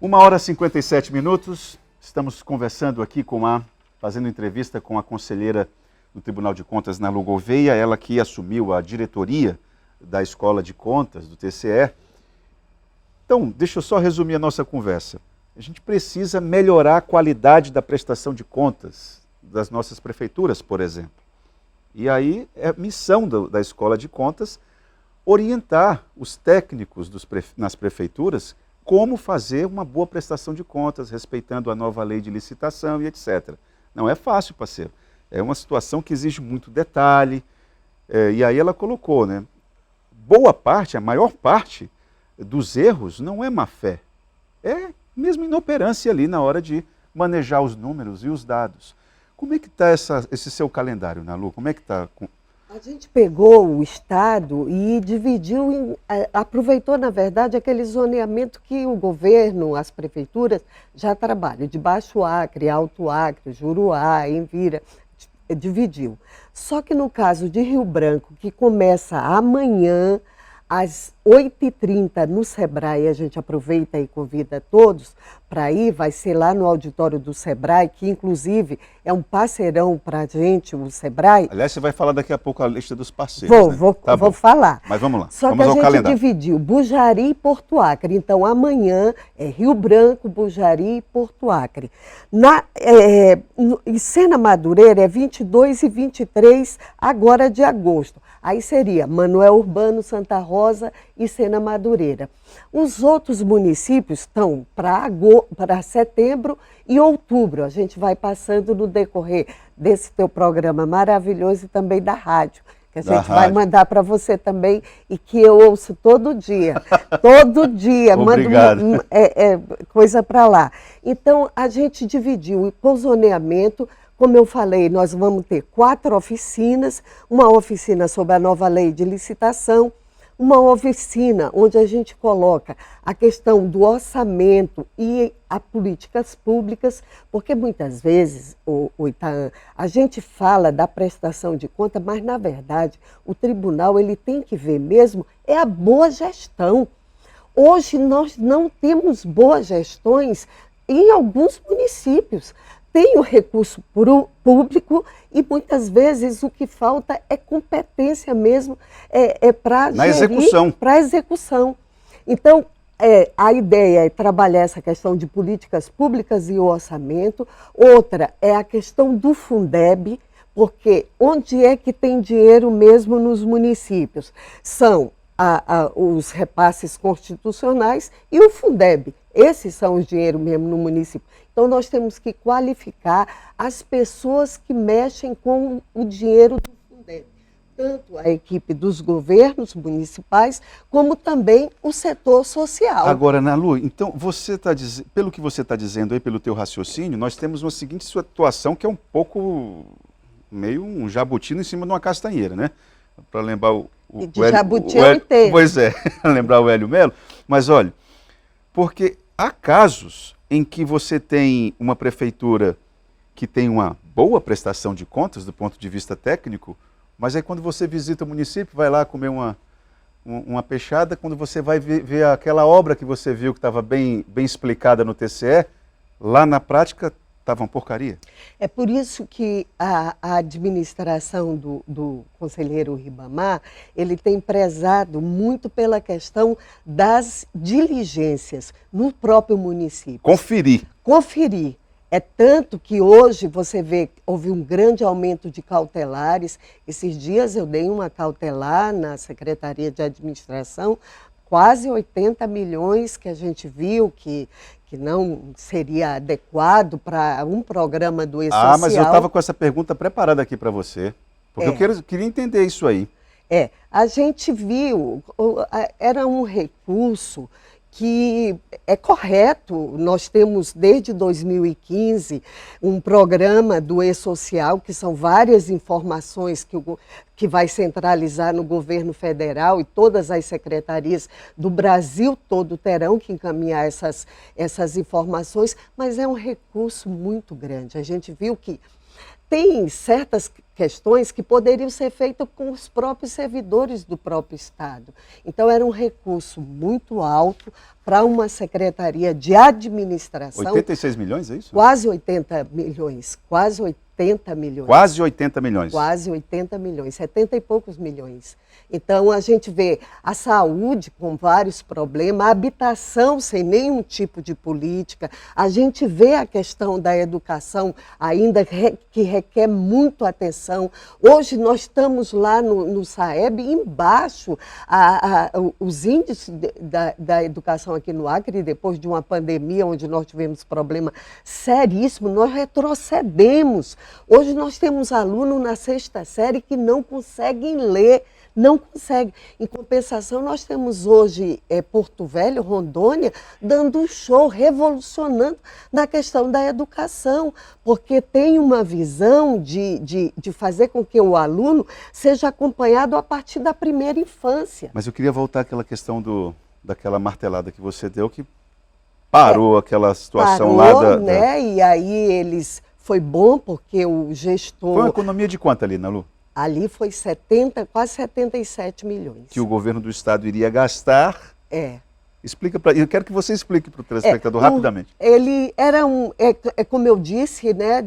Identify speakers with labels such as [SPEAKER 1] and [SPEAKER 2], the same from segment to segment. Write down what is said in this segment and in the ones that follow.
[SPEAKER 1] 1h e 57 minutos, estamos conversando aqui fazendo entrevista com a conselheira do Tribunal de Contas, Nalu Gouveia, ela que assumiu a diretoria da Escola de Contas, do TCE. Então, deixa eu só resumir a nossa conversa. A gente precisa melhorar a qualidade da prestação de contas das nossas prefeituras, por exemplo. E aí é missão da Escola de Contas orientar os técnicos nas prefeituras como fazer uma boa prestação de contas, respeitando a nova lei de licitação e etc. Não é fácil, parceiro. É uma situação que exige muito detalhe. E aí ela colocou, né? Boa parte, a maior parte dos erros não é má fé. É mesmo inoperância ali na hora de manejar os números e os dados. Como é que está esse seu calendário, Nalu? Como é que está?
[SPEAKER 2] A gente pegou o Estado e dividiu, aproveitou, na verdade, aquele zoneamento que o governo, as prefeituras, já trabalham, de Baixo Acre, Alto Acre, Juruá, Envira, dividiu. Só que no caso de Rio Branco, que começa amanhã, às 8h30 no Sebrae, a gente aproveita e convida todos para ir, vai ser lá no auditório do Sebrae, que inclusive é um parceirão para a gente, o Sebrae.
[SPEAKER 1] Aliás, você vai falar daqui a pouco a lista dos parceiros,
[SPEAKER 2] Vou falar.
[SPEAKER 1] Mas vamos lá,
[SPEAKER 2] Só
[SPEAKER 1] vamos
[SPEAKER 2] que
[SPEAKER 1] ao
[SPEAKER 2] a gente
[SPEAKER 1] calendário.
[SPEAKER 2] dividiu Bujari e Porto Acre, então amanhã é Rio Branco, Bujari e Porto Acre. Em Sena Madureira é 22 e 23 agora de agosto. Aí seria Manoel Urbano, Santa Rosa e Sena Madureira. Os outros municípios estão para setembro e outubro. A gente vai passando no decorrer desse teu programa maravilhoso e também da rádio, que a gente vai mandar para você também e que eu ouço todo dia. Todo dia, mando coisa para lá. Então, a gente dividiu o zoneamento. Como eu falei, nós vamos ter 4 oficinas, uma oficina sobre a nova lei de licitação, uma oficina onde a gente coloca a questão do orçamento e as políticas públicas, porque muitas vezes, o Itaã, a gente fala da prestação de conta, mas na verdade o tribunal ele tem que ver mesmo é a boa gestão. Hoje nós não temos boas gestões em alguns municípios. Tem o recurso público e muitas vezes o que falta é competência mesmo para gerir, para execução. Então, a ideia é trabalhar essa questão de políticas públicas e orçamento. Outra é a questão do Fundeb, porque onde é que tem dinheiro mesmo nos municípios? São os repasses constitucionais e o Fundeb. Esses são os dinheiros mesmo no município. Então, nós temos que qualificar as pessoas que mexem com o dinheiro do Fundeb. Tanto a equipe dos governos municipais, como também o setor social.
[SPEAKER 1] Agora, Nalu, então, pelo que você está dizendo aí, pelo teu raciocínio, nós temos uma seguinte situação que é um pouco, meio um jabuti em cima de uma castanheira, né? Para lembrar
[SPEAKER 2] jabuti é inteiro.
[SPEAKER 1] Pois é, lembrar o Hélio Melo. Mas olha, porque há casos em que você tem uma prefeitura que tem uma boa prestação de contas do ponto de vista técnico, mas aí quando você visita o município, vai lá comer uma peixada, quando você vai ver aquela obra que você viu que estava bem explicada no TCE, lá na prática estava uma porcaria.
[SPEAKER 2] É por isso que a administração do conselheiro Ribamar, ele tem prezado muito pela questão das diligências no próprio município. Conferir. É tanto que hoje você vê, houve um grande aumento de cautelares. Esses dias eu dei uma cautelar na Secretaria de Administração, quase 80 milhões que a gente viu que não seria adequado para um programa do E-Social.
[SPEAKER 1] Mas eu estava com essa pergunta preparada aqui para você, porque eu queria entender isso aí.
[SPEAKER 2] A gente viu, era um recurso que é correto. Nós temos desde 2015 um programa do E-Social, que são várias informações que vai centralizar no governo federal, e todas as secretarias do Brasil todo terão que encaminhar essas informações, mas é um recurso muito grande. A gente viu que tem certas questões que poderiam ser feitas com os próprios servidores do próprio Estado. Então, era um recurso muito alto para uma secretaria de administração.
[SPEAKER 1] 86 milhões, é isso?
[SPEAKER 2] Quase 80 milhões, quase 80 milhões.
[SPEAKER 1] Quase 80 milhões.
[SPEAKER 2] Quase 80 milhões, 70 e poucos milhões. Então, a gente vê a saúde com vários problemas, a habitação sem nenhum tipo de política, a gente vê a questão da educação ainda que requer muito atenção. Hoje nós estamos lá no SAEB, embaixo, os índices da educação aqui no Acre, depois de uma pandemia onde nós tivemos problema seríssimo, nós retrocedemos. Hoje nós temos alunos na 6ª série que não conseguem ler, não consegue. Em compensação, nós temos hoje Porto Velho, Rondônia, dando um show, revolucionando na questão da educação, porque tem uma visão de fazer com que o aluno seja acompanhado a partir da primeira infância.
[SPEAKER 1] Mas eu queria voltar àquela questão daquela martelada que você deu, que parou aquela situação
[SPEAKER 2] parou,
[SPEAKER 1] lá
[SPEAKER 2] né? E aí foi bom porque o gestor...
[SPEAKER 1] Foi uma economia de quanto ali, Nalu?
[SPEAKER 2] Ali foi quase 77 milhões.
[SPEAKER 1] Que o governo do estado iria gastar. Explica para. Eu quero que você explique para o telespectador rapidamente.
[SPEAKER 2] Ele era como eu disse, né,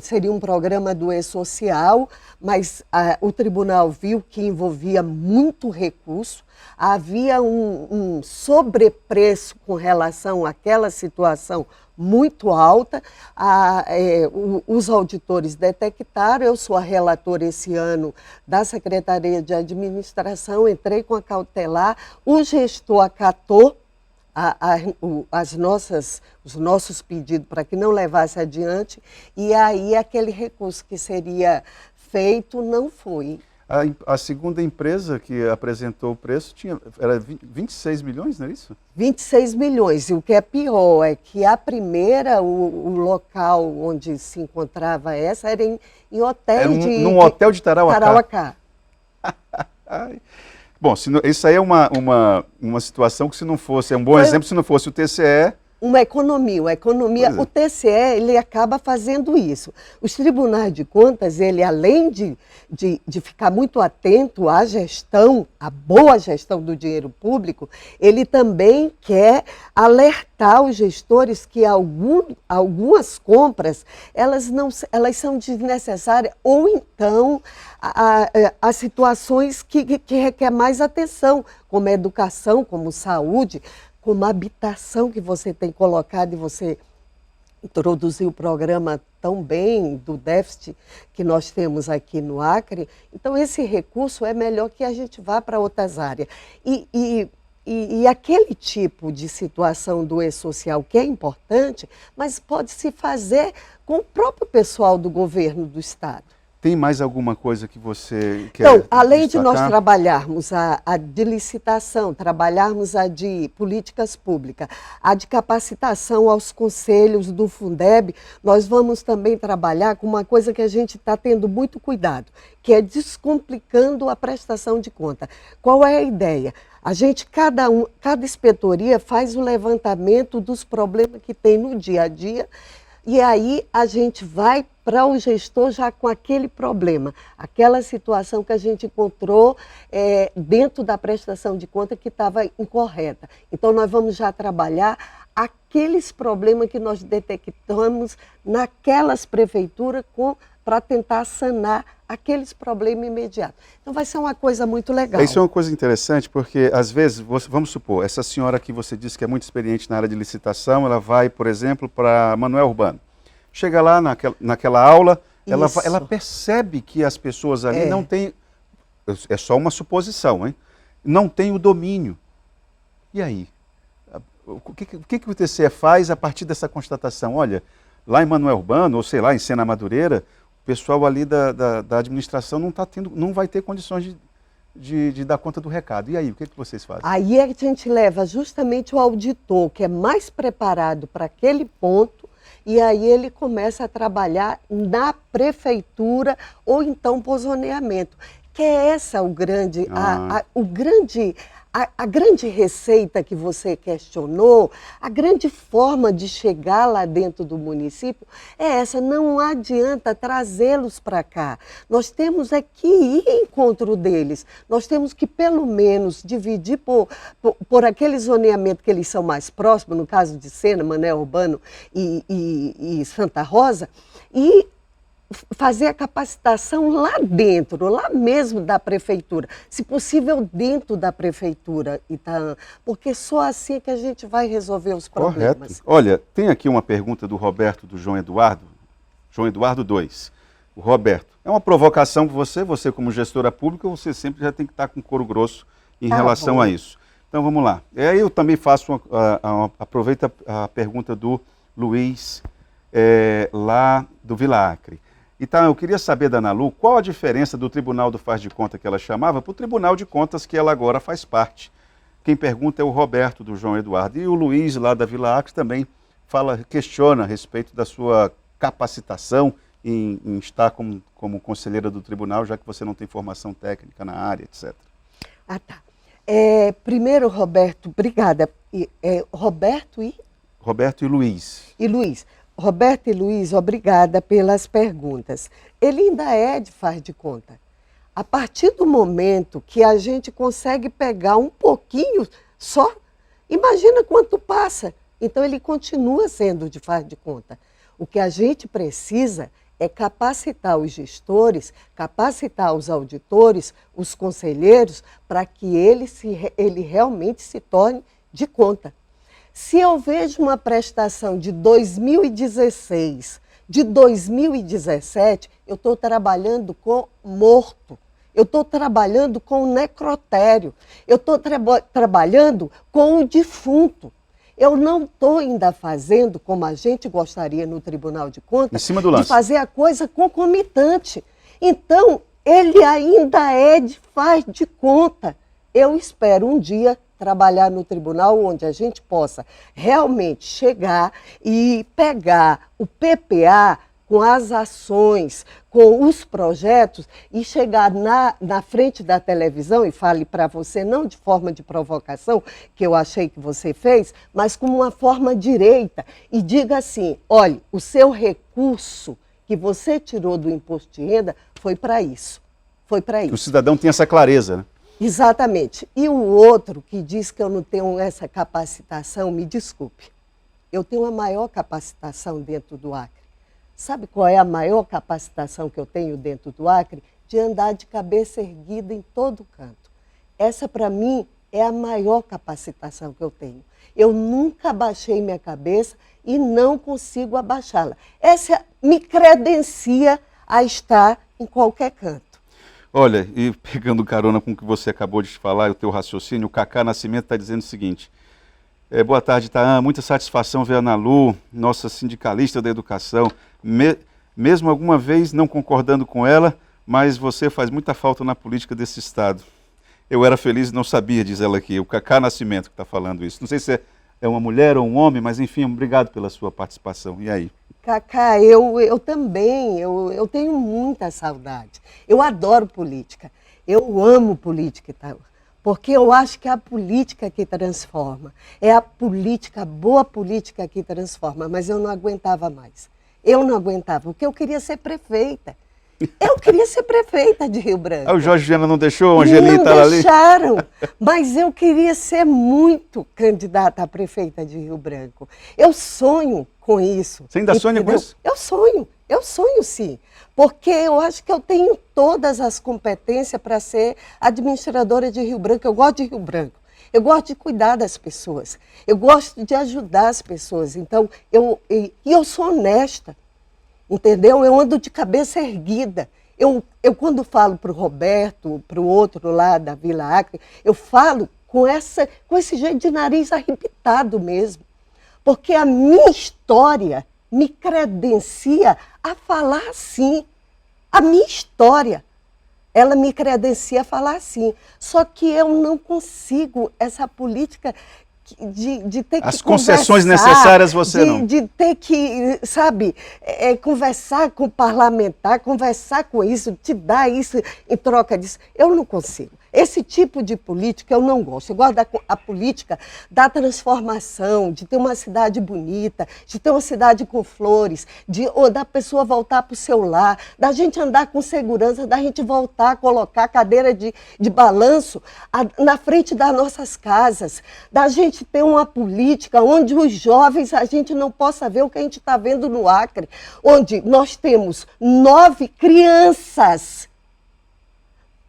[SPEAKER 2] seria um programa do E-Social, mas o tribunal viu que envolvia muito recurso, havia um sobrepreço com relação àquela situação muito alta. Os auditores detectaram, eu sou a relatora esse ano da Secretaria de Administração, entrei com a cautelar, o gestor acatou os nossos pedidos para que não levasse adiante, e aí aquele recurso que seria feito não foi.
[SPEAKER 1] A segunda empresa que apresentou o preço era 26 milhões, não é isso?
[SPEAKER 2] 26 milhões. E o que é pior é que a primeira, o local onde se encontrava essa, era em hotel
[SPEAKER 1] num hotel de Tarauacá. Bom, isso aí é uma situação que se não fosse, é um bom exemplo, se não fosse o TCE...
[SPEAKER 2] Uma economia, o TCE, ele acaba fazendo isso. Os tribunais de contas, ele além de ficar muito atento à gestão, à boa gestão do dinheiro público, ele também quer alertar os gestores que algumas compras, elas são desnecessárias, ou então as situações que requer mais atenção, como a educação, como saúde, como a habitação que você tem colocado, e você introduziu o programa tão bem do déficit que nós temos aqui no Acre. Então, esse recurso é melhor que a gente vá para outras áreas. E aquele tipo de situação do E-Social que é importante, mas pode se fazer com o próprio pessoal do governo do Estado.
[SPEAKER 1] Tem mais alguma coisa que você quer
[SPEAKER 2] Então, além
[SPEAKER 1] destacar?
[SPEAKER 2] de nós trabalharmos a de licitação, trabalharmos a de políticas públicas, a de capacitação aos conselhos do Fundeb, nós vamos também trabalhar com uma coisa que a gente está tendo muito cuidado, que é descomplicando a prestação de conta. Qual é a ideia? A gente, cada inspetoria faz o levantamento dos problemas que tem no dia a dia, e aí a gente vai para o gestor já com aquele problema, aquela situação que a gente encontrou dentro da prestação de conta que estava incorreta. Então nós vamos já trabalhar aqueles problemas que nós detectamos naquelas prefeituras para tentar sanar aqueles problemas imediatos. Então vai ser uma coisa muito legal.
[SPEAKER 1] Isso é uma coisa interessante, porque às vezes, vamos supor, essa senhora que você disse que é muito experiente na área de licitação, ela vai, por exemplo, para Manoel Urbano. Chega lá naquela aula, ela percebe que as pessoas ali não têm, é só uma suposição, hein? Não têm o domínio. E aí? O que o TCE faz a partir dessa constatação? Olha, lá em Manoel Urbano, ou sei lá, em Sena Madureira, o pessoal ali da administração não vai ter condições de dar conta do recado. E aí, o que vocês fazem?
[SPEAKER 2] Aí a gente leva justamente o auditor, que é mais preparado para aquele ponto, e aí ele começa a trabalhar na prefeitura ou então por zoneamento. Que é essa a grande receita que você questionou, a grande forma de chegar lá dentro do município é essa, não adianta trazê-los para cá. Nós temos é que ir em encontro deles, nós temos que pelo menos dividir por aquele zoneamento que eles são mais próximos, no caso de Sena, Mané Urbano e Santa Rosa, e fazer a capacitação lá dentro, lá mesmo da prefeitura, se possível dentro da prefeitura, Itaã, porque só assim é que a gente vai resolver os problemas.
[SPEAKER 1] Correto. Olha, tem aqui uma pergunta do Roberto, do João Eduardo 2. O Roberto, é uma provocação para você como gestora pública, você sempre já tem que estar com couro grosso em relação a isso. Então vamos lá. Aí eu também faço, aproveito a pergunta do Luiz, lá do Vila Acre. Então, eu queria saber da Ana Lu, qual a diferença do Tribunal do Faz de Conta que ela chamava para o Tribunal de Contas que ela agora faz parte. Quem pergunta é o Roberto, do João Eduardo. E o Luiz, lá da Vila Acre, também questiona a respeito da sua capacitação em estar como conselheira do tribunal, já que você não tem formação técnica na área, etc.
[SPEAKER 2] Ah, tá. Primeiro, Roberto, obrigada. Roberto e
[SPEAKER 1] Luiz.
[SPEAKER 2] E Luiz. Roberto e Luiz, obrigada pelas perguntas. Ele ainda faz de conta. A partir do momento que a gente consegue pegar um pouquinho só, imagina quanto passa. Então ele continua sendo de faz de conta. O que a gente precisa é capacitar os gestores, capacitar os auditores, os conselheiros, para que ele realmente se torne de conta. Se eu vejo uma prestação de 2016, de 2017, eu estou trabalhando com morto, eu estou trabalhando com necrotério, eu estou trabalhando com o defunto. Eu não estou ainda fazendo, como a gente gostaria no Tribunal de Contas,
[SPEAKER 1] em cima do lance,
[SPEAKER 2] de fazer a coisa concomitante. Então, ele ainda faz de conta. Eu espero um dia trabalhar no tribunal onde a gente possa realmente chegar e pegar o PPA com as ações, com os projetos e chegar na frente da televisão e fale para você, não de forma de provocação, que eu achei que você fez, mas como uma forma direita e diga assim, olha, o seu recurso que você tirou do imposto de renda foi para isso, foi para isso.
[SPEAKER 1] Que o cidadão tenha essa clareza, né?
[SPEAKER 2] Exatamente. E o outro que diz que eu não tenho essa capacitação, me desculpe. Eu tenho a maior capacitação dentro do Acre. Sabe qual é a maior capacitação que eu tenho dentro do Acre? De andar de cabeça erguida em todo canto. Essa, para mim, é a maior capacitação que eu tenho. Eu nunca abaixei minha cabeça e não consigo abaixá-la. Essa me credencia a estar em qualquer canto.
[SPEAKER 1] Olha, e pegando carona com o que você acabou de falar, o teu raciocínio, o Cacá Nascimento está dizendo o seguinte, boa tarde, Itaã, muita satisfação ver a Ana Lu, nossa sindicalista da educação, mesmo alguma vez não concordando com ela, mas você faz muita falta na política desse estado. Eu era feliz e não sabia, diz ela aqui, o Cacá Nascimento que está falando isso. Não sei se é uma mulher ou um homem, mas enfim, obrigado pela sua participação. E aí?
[SPEAKER 2] Cacá, eu também, eu tenho muita saudade. Eu adoro política, eu amo política, porque eu acho que é a política que transforma. É a política, a boa política que transforma, mas eu não aguentava mais. Eu não aguentava, porque eu queria ser prefeita. Eu queria ser prefeita de Rio Branco.
[SPEAKER 1] O Jorge Viana não deixou, a Angelina estava ali?
[SPEAKER 2] Não deixaram, mas eu queria ser muito candidata a prefeita de Rio Branco. Eu sonho com isso.
[SPEAKER 1] Você ainda sonha com isso?
[SPEAKER 2] Eu sonho sim. Porque eu acho que eu tenho todas as competências para ser administradora de Rio Branco. Eu gosto de Rio Branco. Eu gosto de cuidar das pessoas. Eu gosto de ajudar as pessoas. Então, eu sou honesta. Entendeu? Eu ando de cabeça erguida. Eu quando falo para o Roberto, para o outro lá da Vila Acre, eu falo com esse jeito de nariz arrebitado mesmo. Porque a minha história me credencia a falar assim. A minha história, ela me credencia a falar assim. Só que eu não consigo essa política de ter que
[SPEAKER 1] as concessões necessárias você não.
[SPEAKER 2] De ter que, sabe, conversar com o parlamentar, conversar com isso, te dar isso em troca disso. Eu não consigo. Esse tipo de política eu não gosto. Eu gosto da política da transformação, de ter uma cidade bonita, de ter uma cidade com flores, ou da pessoa voltar para o seu lar, da gente andar com segurança, da gente voltar a colocar a cadeira de balanço na frente das nossas casas, da gente ter uma política onde os jovens, a gente não possa ver o que a gente está vendo no Acre, onde nós temos 9 crianças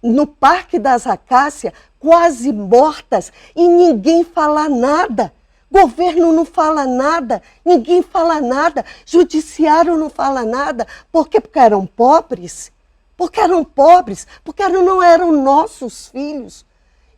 [SPEAKER 2] no Parque das Acácias, quase mortas, e ninguém fala nada. Governo não fala nada, ninguém fala nada, judiciário não fala nada. Por quê? Porque eram pobres? Porque eram pobres, porque não eram nossos filhos.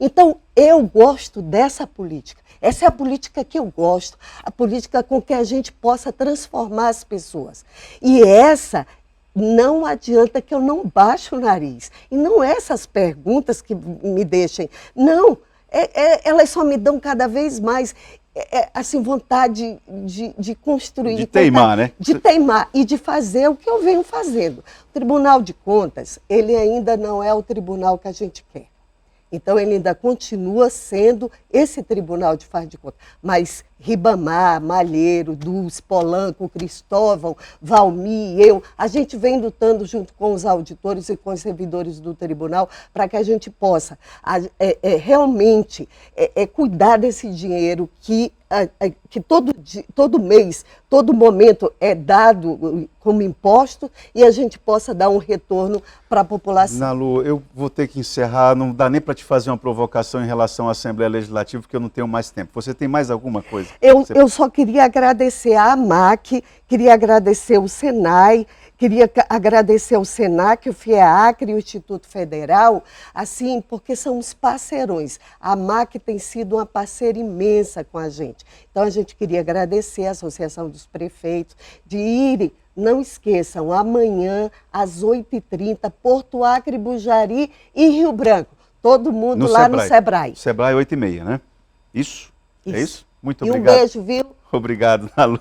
[SPEAKER 2] Então, eu gosto dessa política. Essa é a política que eu gosto, a política com que a gente possa transformar as pessoas. E essa... não adianta que eu não baixo o nariz. E não é essas perguntas que me deixem. Não, elas só me dão cada vez mais assim, vontade de construir.
[SPEAKER 1] De teimar, né?
[SPEAKER 2] De teimar e de fazer o que eu venho fazendo. O Tribunal de Contas, ele ainda não é o tribunal que a gente quer. Então, ele ainda continua sendo esse tribunal de faz de conta. Mas Ribamar, Malheiro, Dulce, Polanco, Cristóvão, Valmir, eu, a gente vem lutando junto com os auditores e com os servidores do tribunal para que a gente possa realmente cuidar desse dinheiro que todo mês, todo momento é dado como imposto e a gente possa dar um retorno para a população.
[SPEAKER 1] Nalu, eu vou ter que encerrar, não dá nem para te fazer uma provocação em relação à Assembleia Legislativa, porque eu não tenho mais tempo. Você tem mais alguma coisa?
[SPEAKER 2] Eu só queria agradecer a AMAC, queria agradecer o Senai, queria agradecer o Senac, o FIEACRE e o Instituto Federal, assim, porque são os parceirões. A AMAC tem sido uma parceira imensa com a gente. Então, a gente queria agradecer a Associação dos Prefeitos de irem. Não esqueçam, amanhã, às 8h30, Porto Acre, Bujari e Rio Branco. Todo mundo lá no Sebrae.
[SPEAKER 1] Sebrae 8h30, né? Isso? É isso? Muito
[SPEAKER 2] e
[SPEAKER 1] obrigado.
[SPEAKER 2] Um beijo, viu?
[SPEAKER 1] Obrigado, Nalu.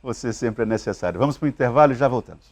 [SPEAKER 1] Você sempre é necessário. Vamos para o intervalo e já voltamos.